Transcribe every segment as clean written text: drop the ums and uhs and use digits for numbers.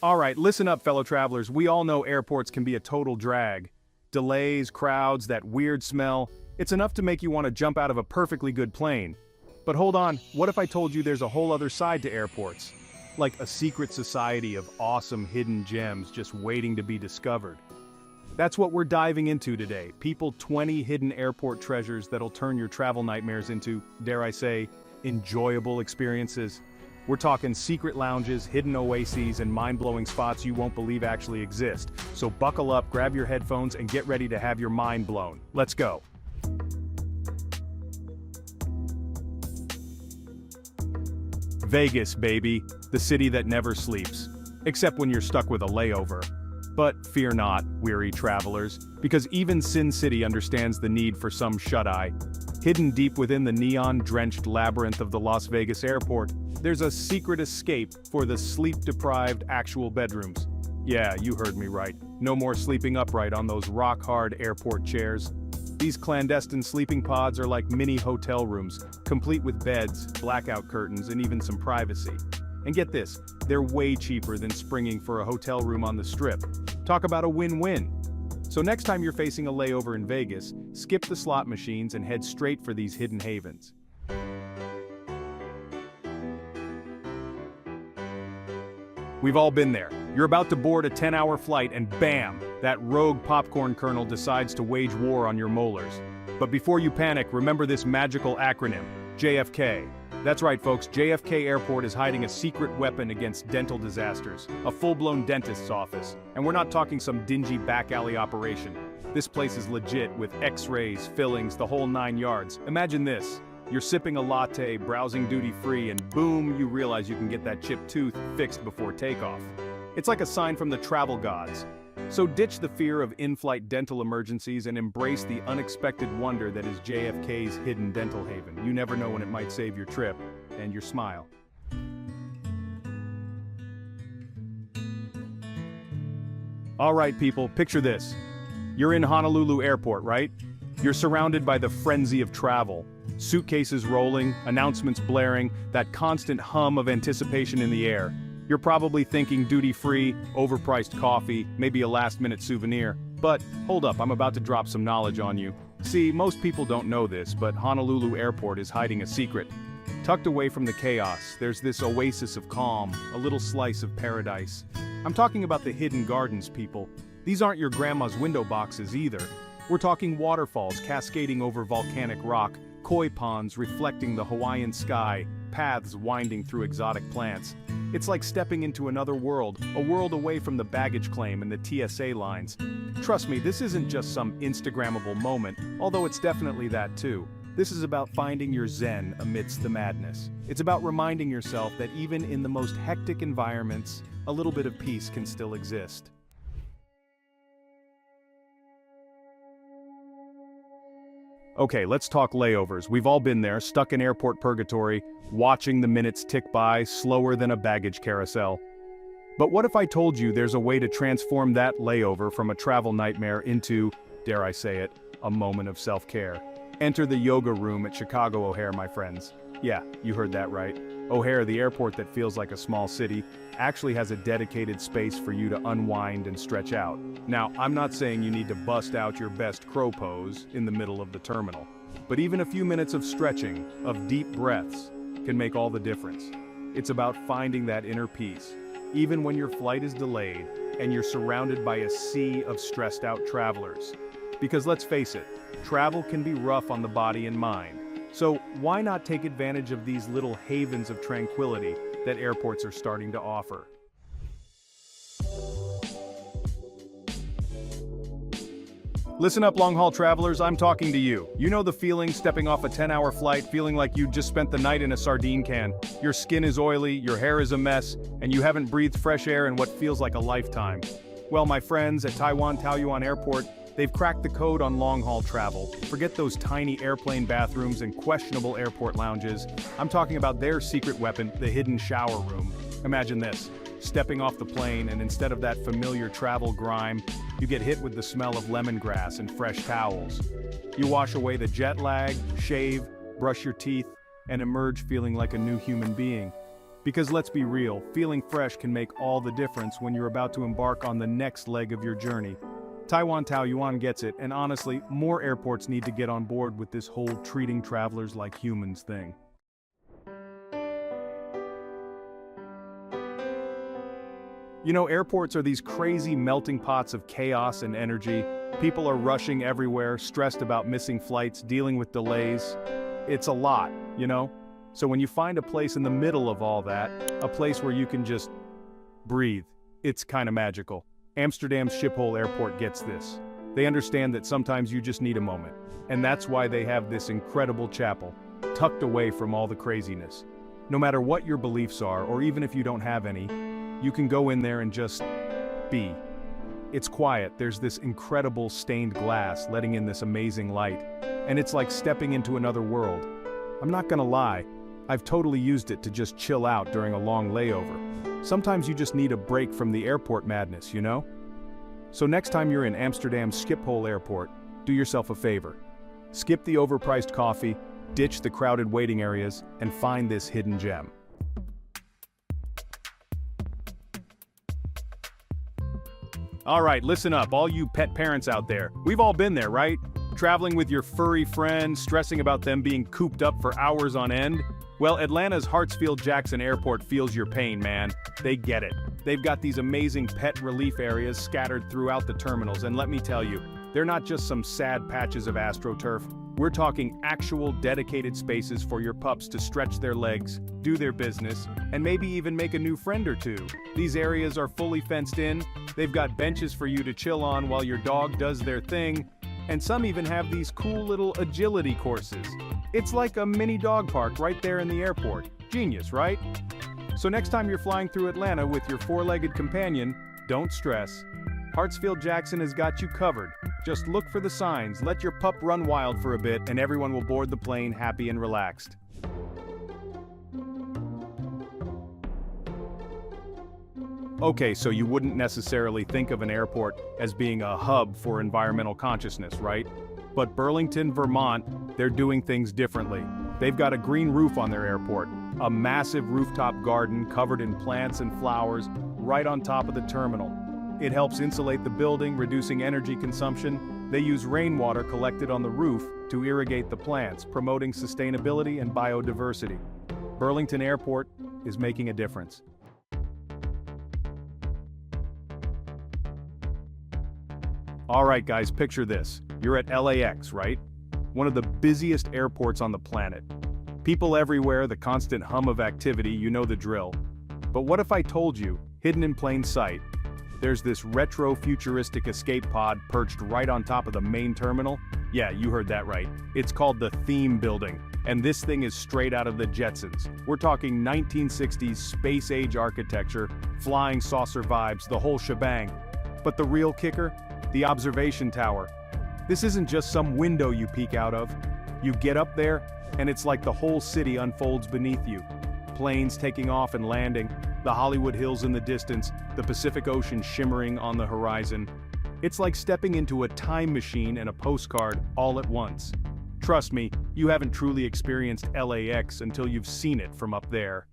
Alright, listen up fellow travelers, we all know airports can be a total drag. Delays, crowds, that weird smell, it's enough to make you want to jump out of a perfectly good plane. But hold on, what if I told you there's a whole other side to airports? Like a secret society of awesome hidden gems just waiting to be discovered. That's what we're diving into today, 20 hidden airport treasures that'll turn your travel nightmares into, dare I say, enjoyable experiences. We're talking secret lounges, hidden oases, and mind-blowing spots you won't believe actually exist. So buckle up, grab your headphones, and get ready to have your mind blown. Let's go. Vegas, baby, the city that never sleeps. Except when you're stuck with a layover. But fear not, weary travelers, because even Sin City understands the need for some shut-eye. Hidden deep within the neon-drenched labyrinth of the Las Vegas airport, there's a secret escape for the sleep-deprived actual bedrooms. Yeah, you heard me right. No more sleeping upright on those rock-hard airport chairs. These clandestine sleeping pods are like mini hotel rooms, complete with beds, blackout curtains, and even some privacy. And get this, they're way cheaper than springing for a hotel room on the Strip. Talk about a win-win. So next time you're facing a layover in Vegas, skip the slot machines and head straight for these hidden havens. We've all been there. You're about to board a 10-hour flight and bam, that rogue popcorn kernel decides to wage war on your molars. But before you panic, remember this magical acronym, JFK. That's right folks, JFK Airport is hiding a secret weapon against dental disasters, a full-blown dentist's office. And we're not talking some dingy back alley operation. This place is legit with x-rays, fillings, the whole 9 yards. Imagine this. You're sipping a latte, browsing duty-free, and boom, you realize you can get that chipped tooth fixed before takeoff. It's like a sign from the travel gods. So ditch the fear of in-flight dental emergencies and embrace the unexpected wonder that is JFK's hidden dental haven. You never know when it might save your trip and your smile. All right, people, picture this. You're in Honolulu Airport, right? You're surrounded by the frenzy of travel. Suitcases rolling, announcements blaring, that constant hum of anticipation in the air. You're probably thinking duty-free, overpriced coffee, maybe a last-minute souvenir. But, hold up, I'm about to drop some knowledge on you. See, most people don't know this, but Honolulu Airport is hiding a secret. Tucked away from the chaos, there's this oasis of calm, a little slice of paradise. I'm talking about the hidden gardens, people. These aren't your grandma's window boxes either. We're talking waterfalls cascading over volcanic rock, koi ponds reflecting the Hawaiian sky, paths winding through exotic plants. It's like stepping into another world, a world away from the baggage claim and the TSA lines. Trust me, this isn't just some Instagrammable moment, although it's definitely that too. This is about finding your zen amidst the madness. It's about reminding yourself that even in the most hectic environments, a little bit of peace can still exist. Okay, let's talk layovers. We've all been there, stuck in airport purgatory, watching the minutes tick by, slower than a baggage carousel. But what if I told you there's a way to transform that layover from a travel nightmare into, dare I say it, a moment of self-care? Enter the yoga room at Chicago O'Hare, my friends. Yeah, you heard that right. O'Hare, the airport that feels like a small city, actually has a dedicated space for you to unwind and stretch out. Now, I'm not saying you need to bust out your best crow pose in the middle of the terminal, but even a few minutes of stretching, of deep breaths, can make all the difference. It's about finding that inner peace, even when your flight is delayed and you're surrounded by a sea of stressed out travelers. Because let's face it, travel can be rough on the body and mind. So why not take advantage of these little havens of tranquility that airports are starting to offer? Listen up, long-haul travelers, I'm talking to you. You know the feeling stepping off a 10-hour flight, feeling like you just spent the night in a sardine can. Your skin is oily, your hair is a mess, and you haven't breathed fresh air in what feels like a lifetime. Well, my friends at Taiwan Taoyuan Airport, they've cracked the code on long-haul travel. Forget those tiny airplane bathrooms and questionable airport lounges. I'm talking about their secret weapon, the hidden shower room. Imagine this, stepping off the plane and instead of that familiar travel grime, you get hit with the smell of lemongrass and fresh towels. You wash away the jet lag, shave, brush your teeth, and emerge feeling like a new human being. Because let's be real, feeling fresh can make all the difference when you're about to embark on the next leg of your journey. Taiwan Taoyuan gets it, and honestly, more airports need to get on board with this whole treating travelers like humans thing. You know, airports are these crazy melting pots of chaos and energy. People are rushing everywhere, stressed about missing flights, dealing with delays. It's a lot, you know? So when you find a place in the middle of all that, a place where you can just breathe, it's kind of magical. Amsterdam's Schiphol Airport gets this. They understand that sometimes you just need a moment. And that's why they have this incredible chapel, tucked away from all the craziness. No matter what your beliefs are, or even if you don't have any, you can go in there and just be. It's quiet, there's this incredible stained glass letting in this amazing light. And it's like stepping into another world. I'm not gonna lie, I've totally used it to just chill out during a long layover. Sometimes you just need a break from the airport madness, you know? So next time you're in Amsterdam's Schiphol Airport, do yourself a favor. Skip the overpriced coffee, ditch the crowded waiting areas, and find this hidden gem. Alright, listen up, all you pet parents out there. We've all been there, right? Traveling with your furry friends, stressing about them being cooped up for hours on end. Well, Atlanta's Hartsfield-Jackson Airport feels your pain, man. They get it. They've got these amazing pet relief areas scattered throughout the terminals, and let me tell you, they're not just some sad patches of AstroTurf. We're talking actual dedicated spaces for your pups to stretch their legs, do their business, and maybe even make a new friend or two. These areas are fully fenced in, they've got benches for you to chill on while your dog does their thing, and some even have these cool little agility courses. It's like a mini dog park right there in the airport. Genius, right? So next time you're flying through Atlanta with your four-legged companion, don't stress. Hartsfield-Jackson has got you covered. Just look for the signs, let your pup run wild for a bit, and everyone will board the plane happy and relaxed. Okay, so you wouldn't necessarily think of an airport as being a hub for environmental consciousness, right? But Burlington, Vermont, they're doing things differently. They've got a green roof on their airport, a massive rooftop garden covered in plants and flowers right on top of the terminal. It helps insulate the building, reducing energy consumption. They use rainwater collected on the roof to irrigate the plants, promoting sustainability and biodiversity. Burlington Airport is making a difference. Alright guys, picture this. You're at LAX, right? One of the busiest airports on the planet. People everywhere, the constant hum of activity, you know the drill. But what if I told you, hidden in plain sight, there's this retro-futuristic escape pod perched right on top of the main terminal? Yeah, you heard that right. It's called the Theme Building, and this thing is straight out of the Jetsons. We're talking 1960s space-age architecture, flying saucer vibes, the whole shebang. But the real kicker? The observation tower. This isn't just some window you peek out of. You get up there, and it's like the whole city unfolds beneath you. Planes taking off and landing, the Hollywood Hills in the distance, the Pacific Ocean shimmering on the horizon. It's like stepping into a time machine and a postcard all at once. Trust me, you haven't truly experienced LAX until you've seen it from up there.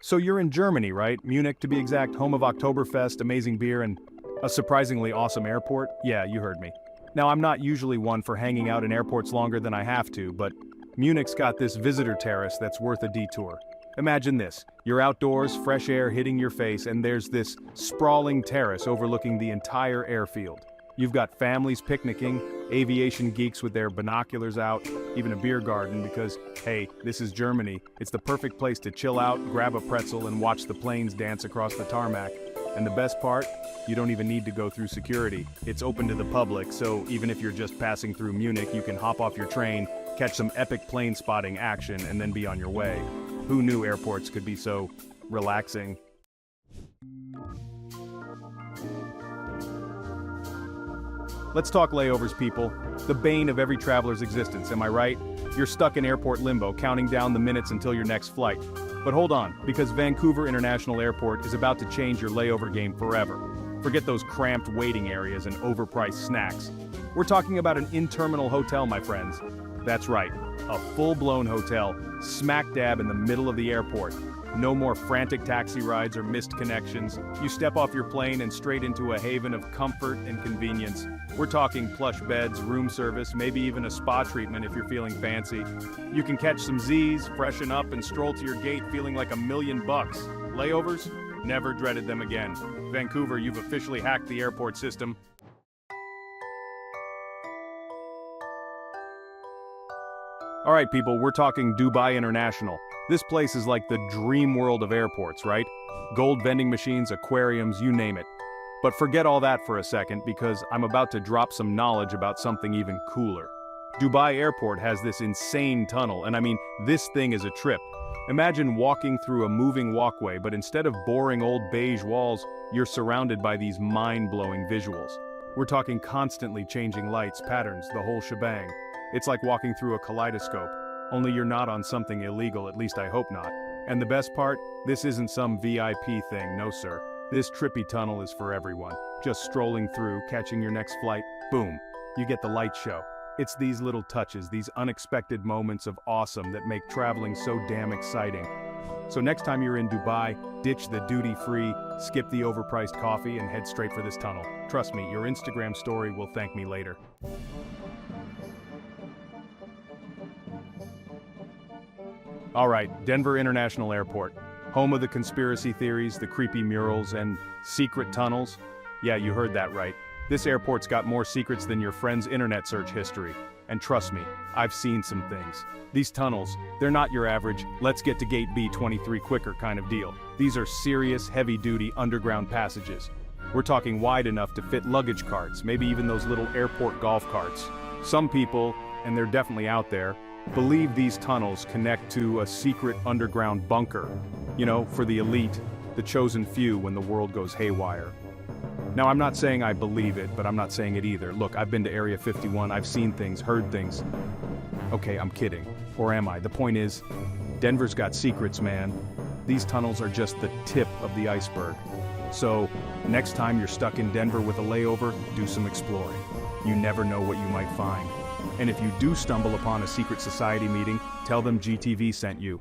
So you're in Germany, right? Munich, to be exact, home of Oktoberfest, amazing beer, and a surprisingly awesome airport? Yeah, you heard me. Now, I'm not usually one for hanging out in airports longer than I have to, but Munich's got this visitor terrace that's worth a detour. Imagine this, you're outdoors, fresh air hitting your face, and there's this sprawling terrace overlooking the entire airfield. You've got families picnicking, aviation geeks with their binoculars out, even a beer garden because, hey, this is Germany. It's the perfect place to chill out, grab a pretzel, and watch the planes dance across the tarmac. And the best part? You don't even need to go through security. It's open to the public, so even if you're just passing through Munich, you can hop off your train, catch some epic plane spotting action, and then be on your way. Who knew airports could be so relaxing? Let's talk layovers, people. The bane of every traveler's existence, am I right? You're stuck in airport limbo, counting down the minutes until your next flight. But hold on, because Vancouver International Airport is about to change your layover game forever. Forget those cramped waiting areas and overpriced snacks. We're talking about an in-terminal hotel, my friends. That's right, a full-blown hotel, smack dab in the middle of the airport. No more frantic taxi rides or missed connections. You step off your plane and straight into a haven of comfort and convenience. We're talking plush beds, room service, maybe even a spa treatment if you're feeling fancy. You can catch some Z's, freshen up, and stroll to your gate feeling like $1,000,000. Layovers? Never dreaded them again. Vancouver, you've officially hacked the airport system. All right, people, we're talking Dubai International. This place is like the dream world of airports, right? Gold vending machines, aquariums, you name it. But forget all that for a second because I'm about to drop some knowledge about something even cooler. Dubai Airport has this insane tunnel, and I mean, this thing is a trip. Imagine walking through a moving walkway, but instead of boring old beige walls, you're surrounded by these mind-blowing visuals. We're talking constantly changing lights, patterns, the whole shebang. It's like walking through a kaleidoscope. Only you're not on something illegal, at least I hope not. And the best part? This isn't some VIP thing, no sir. This trippy tunnel is for everyone. Just strolling through, catching your next flight, boom, you get the light show. It's these little touches, these unexpected moments of awesome that make traveling so damn exciting. So next time you're in Dubai, ditch the duty-free, skip the overpriced coffee, and head straight for this tunnel. Trust me, your Instagram story will thank me later. All right, Denver International Airport. Home of the conspiracy theories, the creepy murals, and secret tunnels. Yeah, you heard that right. This airport's got more secrets than your friend's internet search history. And trust me, I've seen some things. These tunnels, they're not your average, let's get to gate B23 quicker kind of deal. These are serious, heavy-duty underground passages. We're talking wide enough to fit luggage carts, maybe even those little airport golf carts. Some people, and they're definitely out there, believe these tunnels connect to a secret underground bunker. You know, for the elite, the chosen few when the world goes haywire. Now, I'm not saying I believe it, but I'm not saying it either. Look, I've been to Area 51, I've seen things, heard things. Okay, I'm kidding. Or am I? The point is, Denver's got secrets, man. These tunnels are just the tip of the iceberg. So, next time you're stuck in Denver with a layover, do some exploring. You never know what you might find. And if you do stumble upon a secret society meeting, tell them GTV sent you.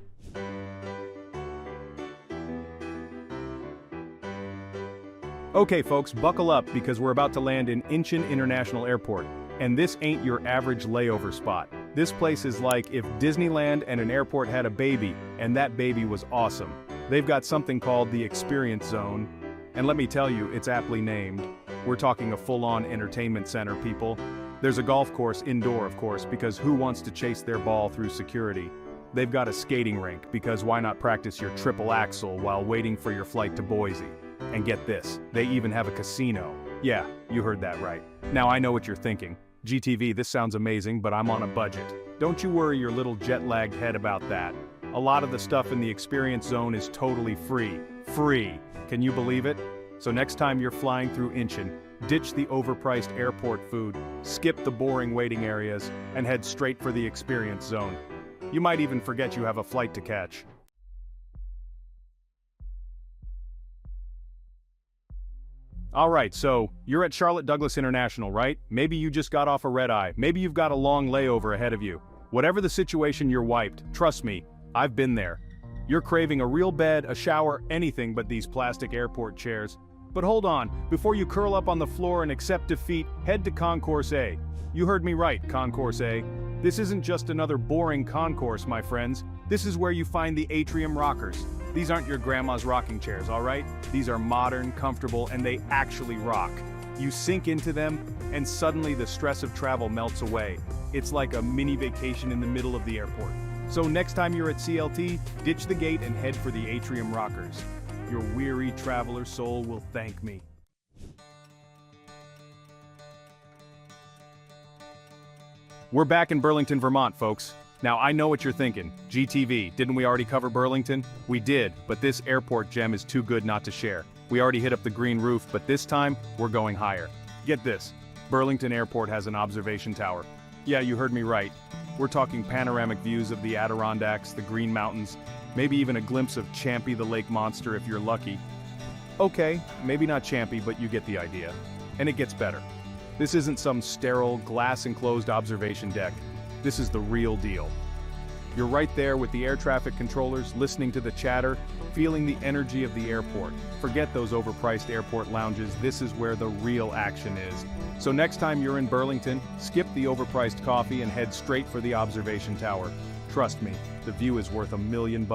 Okay folks, buckle up because we're about to land in Incheon International Airport. And this ain't your average layover spot. This place is like if Disneyland and an airport had a baby, and that baby was awesome. They've got something called the Experience Zone. And let me tell you, it's aptly named. We're talking a full-on entertainment center, people. There's a golf course indoor, of course, because who wants to chase their ball through security? They've got a skating rink, because why not practice your triple axel while waiting for your flight to Boise? And get this, they even have a casino. Yeah, you heard that right. Now I know what you're thinking. GTV, this sounds amazing, but I'm on a budget. Don't you worry your little jet-lagged head about that. A lot of the stuff in the Experience Zone is totally free. Free! Can you believe it? So next time you're flying through Incheon, ditch the overpriced airport food, skip the boring waiting areas, and head straight for the Experience Zone. You might even forget you have a flight to catch. Alright, so, you're at Charlotte Douglas International, right? Maybe you just got off a red-eye, maybe you've got a long layover ahead of you. Whatever the situation, you're wiped. Trust me, I've been there. You're craving a real bed, a shower, anything but these plastic airport chairs. But hold on, before you curl up on the floor and accept defeat, head to Concourse A. You heard me right, Concourse A. This isn't just another boring concourse, my friends. This is where you find the Atrium rockers. These aren't your grandma's rocking chairs, alright? These are modern, comfortable, and they actually rock. You sink into them, and suddenly the stress of travel melts away. It's like a mini vacation in the middle of the airport. So next time you're at CLT, ditch the gate and head for the Atrium rockers. Your weary traveler soul will thank me. We're back in Burlington, Vermont, folks. Now I know what you're thinking. GTV, didn't we already cover Burlington? We did, but this airport gem is too good not to share. We already hit up the green roof, but this time, we're going higher. Get this, Burlington Airport has an observation tower. Yeah, you heard me right. We're talking panoramic views of the Adirondacks, the Green Mountains, maybe even a glimpse of Champy the lake monster if you're lucky. Okay, maybe not champy, but you get the idea. And it gets better. This isn't some sterile, glass-enclosed observation deck. This is the real deal. You're right there with the air traffic controllers, listening to the chatter, feeling the energy of the airport. Forget those overpriced airport lounges, this is where the real action is. So next time you're in Burlington, skip the overpriced coffee and head straight for the observation tower. Trust me, the view is worth $1 million.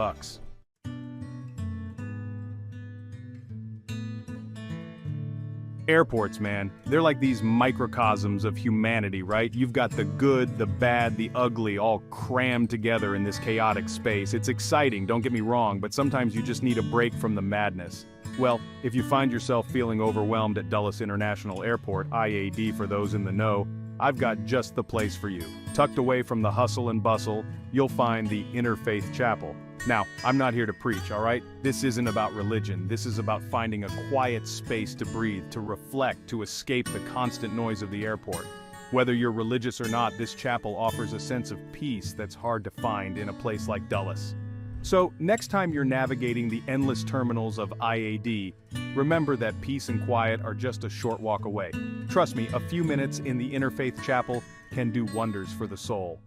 Airports, man, they're like these microcosms of humanity, right? You've got the good, the bad, the ugly, all crammed together in this chaotic space. It's exciting, don't get me wrong, but sometimes you just need a break from the madness. Well, if you find yourself feeling overwhelmed at Dulles International Airport, IAD for those in the know, I've got just the place for you. Tucked away from the hustle and bustle, you'll find the Interfaith Chapel. Now, I'm not here to preach, all right? This isn't about religion. This is about finding a quiet space to breathe, to reflect, to escape the constant noise of the airport. Whether you're religious or not, this chapel offers a sense of peace that's hard to find in a place like Dulles. So, next time you're navigating the endless terminals of IAD, remember that peace and quiet are just a short walk away. Trust me, a few minutes in the Interfaith Chapel can do wonders for the soul.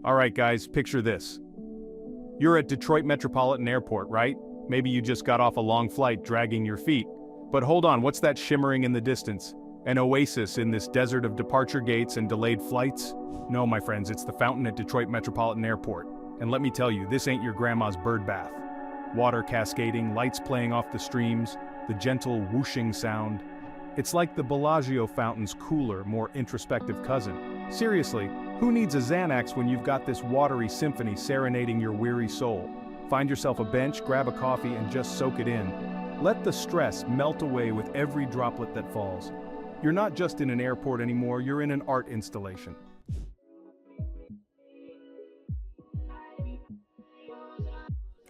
Alright guys, picture this. You're at Detroit Metropolitan Airport, right? Maybe you just got off a long flight dragging your feet. But hold on, what's that shimmering in the distance? An oasis in this desert of departure gates and delayed flights? No, my friends, it's the fountain at Detroit Metropolitan Airport. And let me tell you, this ain't your grandma's bird bath. Water cascading, lights playing off the streams, the gentle whooshing sound. It's like the Bellagio fountain's cooler, more introspective cousin. Seriously, who needs a Xanax when you've got this watery symphony serenading your weary soul? Find yourself a bench, grab a coffee, and just soak it in. Let the stress melt away with every droplet that falls. You're not just in an airport anymore, you're in an art installation.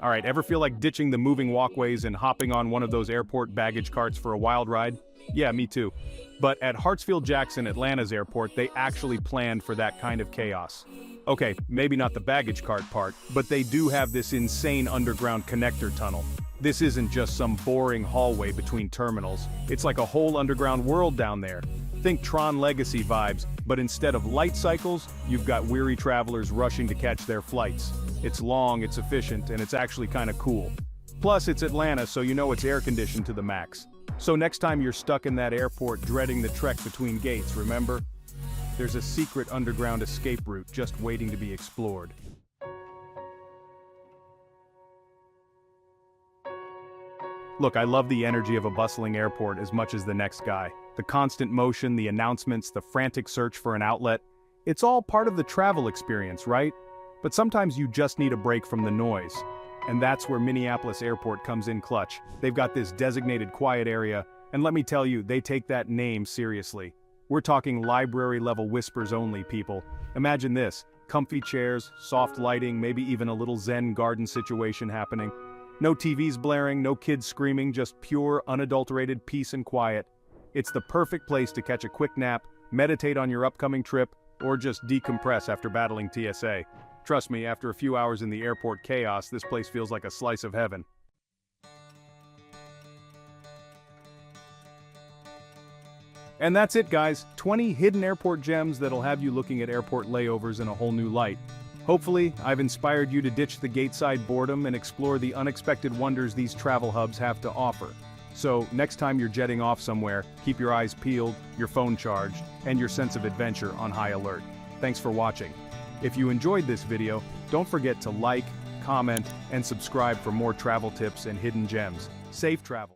Alright, ever feel like ditching the moving walkways and hopping on one of those airport baggage carts for a wild ride? Yeah, me too. But at Hartsfield-Jackson, Atlanta's airport, they actually planned for that kind of chaos. Okay, maybe not the baggage cart part, but they do have this insane underground connector tunnel. This isn't just some boring hallway between terminals, it's like a whole underground world down there. Think Tron Legacy vibes, but instead of light cycles, you've got weary travelers rushing to catch their flights. It's long, it's efficient, and it's actually kinda cool. Plus, it's Atlanta, so you know it's air-conditioned to the max. So next time you're stuck in that airport dreading the trek between gates, remember? There's a secret underground escape route just waiting to be explored. Look, I love the energy of a bustling airport as much as the next guy. The constant motion, the announcements, the frantic search for an outlet. It's all part of the travel experience, right? But sometimes you just need a break from the noise. And that's where Minneapolis Airport comes in clutch. They've got this designated quiet area, and let me tell you, they take that name seriously. We're talking library-level whispers only, people. Imagine this, comfy chairs, soft lighting, maybe even a little Zen garden situation happening. No TVs blaring, no kids screaming, just pure, unadulterated peace and quiet. It's the perfect place to catch a quick nap, meditate on your upcoming trip, or just decompress after battling TSA. Trust me, after a few hours in the airport chaos, this place feels like a slice of heaven. And that's it, guys. 20 hidden airport gems that'll have you looking at airport layovers in a whole new light. Hopefully, I've inspired you to ditch the gateside boredom and explore the unexpected wonders these travel hubs have to offer. So, next time you're jetting off somewhere, keep your eyes peeled, your phone charged, and your sense of adventure on high alert. Thanks for watching. If you enjoyed this video, don't forget to like, comment, and subscribe for more travel tips and hidden gems. Safe travel.